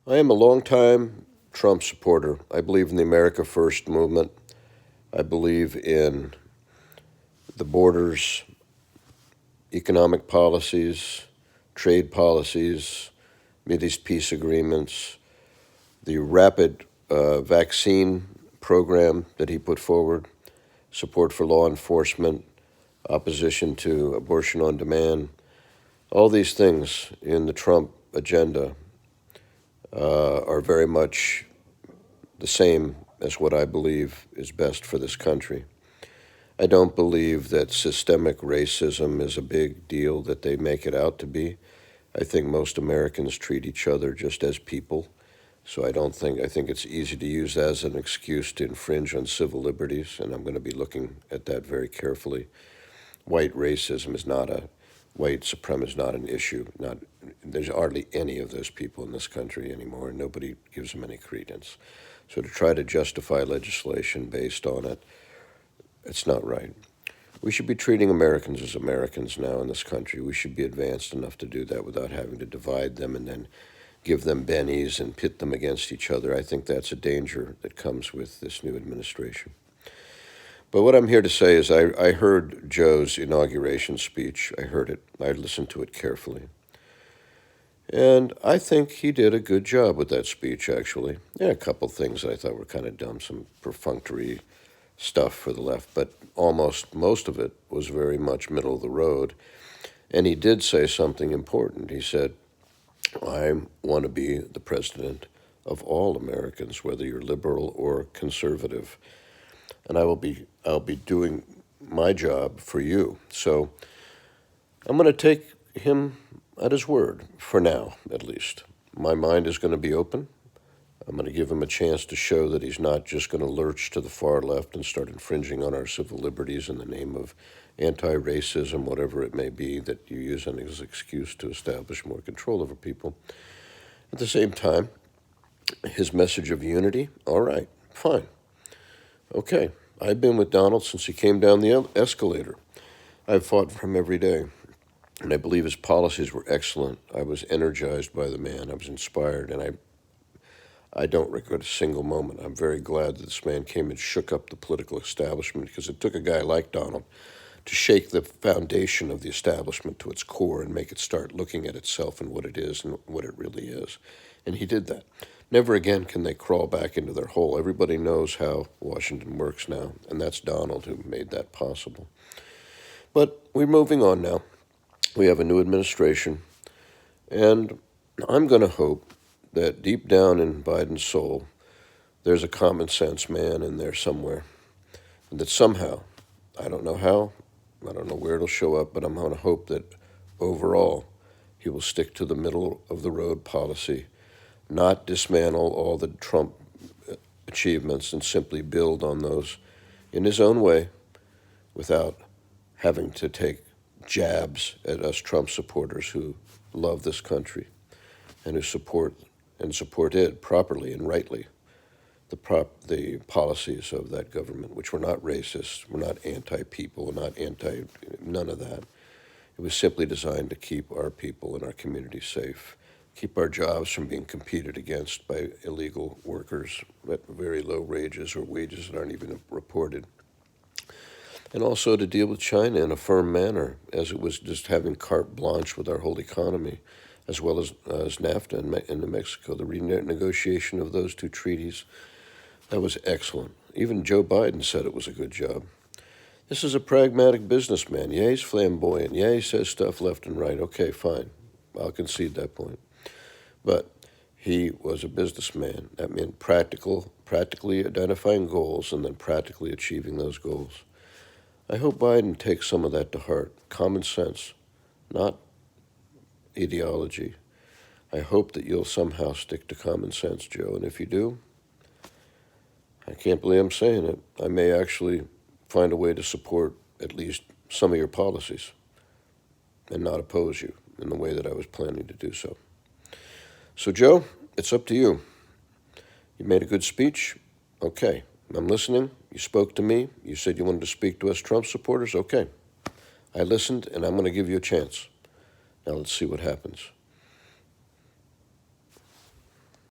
I am a longtime Trump supporter. I believe in the America First movement. I believe in the borders, economic policies, trade policies, Mideast peace agreements, the rapid vaccine program that he put forward, support for law enforcement, opposition to abortion on demand. All these things in the Trump agenda are very much the same as what I believe is best for this country. I don't believe that systemic racism is a big deal that they make it out to be. I think most Americans treat each other just as people. So I think it's easy to use as an excuse to infringe on civil liberties, and I'm going to be looking at that very carefully. White supremacy is not an issue. There's hardly any of those people in this country anymore, and nobody gives them any credence. So to try to justify legislation based on it, it's not right. We should be treating Americans as Americans now in this country. We should be advanced enough to do that without having to divide them and then give them bennies and pit them against each other. I think that's a danger that comes with this new administration. But what I'm here to say is I heard Joe's inauguration speech. I heard it. I listened to it carefully. And I think he did a good job with that speech, actually. Yeah, a couple things that I thought were kind of dumb, some perfunctory stuff for the left, but almost most of it was very much middle of the road. And he did say something important. He said, I want to be the president of all Americans, whether you're liberal or conservative. And I'll be doing my job for you. So I'm going to take him at his word, for now, at least. My mind is going to be open. I'm going to give him a chance to show that he's not just going to lurch to the far left and start infringing on our civil liberties in the name of anti-racism, whatever it may be, that you use as an excuse to establish more control over people. At the same time, his message of unity, all right, fine. Okay, I've been with Donald since he came down the escalator. I've fought for him every day, and I believe his policies were excellent. I was energized by the man. I was inspired, and I don't regret a single moment. I'm very glad that this man came and shook up the political establishment, because it took a guy like Donald to shake the foundation of the establishment to its core and make it start looking at itself and what it is and what it really is. And he did that. Never again can they crawl back into their hole. Everybody knows how Washington works now, and that's Donald who made that possible. But we're moving on now. We have a new administration, and I'm going to hope that deep down in Biden's soul, there's a common sense man in there somewhere, and that somehow, I don't know how, I don't know where it'll show up, but I'm going to hope that overall he will stick to the middle of the road policy, not dismantle all the Trump achievements and simply build on those in his own way without having to take jabs at us Trump supporters who love this country and who support it properly and rightly, the policies of that government, which were not racist, were not anti-people, none of that. It was simply designed to keep our people and our communities safe, keep our jobs from being competed against by illegal workers at very low wages or wages that aren't even reported. And also to deal with China in a firm manner, as it was just having carte blanche with our whole economy, as well as NAFTA in New Mexico. The renegotiation of those two treaties, that was excellent. Even Joe Biden said it was a good job. This is a pragmatic businessman. Yeah, he's flamboyant. Yeah, he says stuff left and right. Okay, fine. I'll concede that point. But he was a businessman. That meant practically identifying goals and then practically achieving those goals. I hope Biden takes some of that to heart. Common sense, not ideology. I hope that you'll somehow stick to common sense, Joe. And if you do, I can't believe I'm saying it, I may actually find a way to support at least some of your policies and not oppose you in the way that I was planning to do so. So, Joe, it's up to you. You made a good speech. Okay, I'm listening. You spoke to me. You said you wanted to speak to us Trump supporters. Okay, I listened, and I'm going to give you a chance. Now let's see what happens.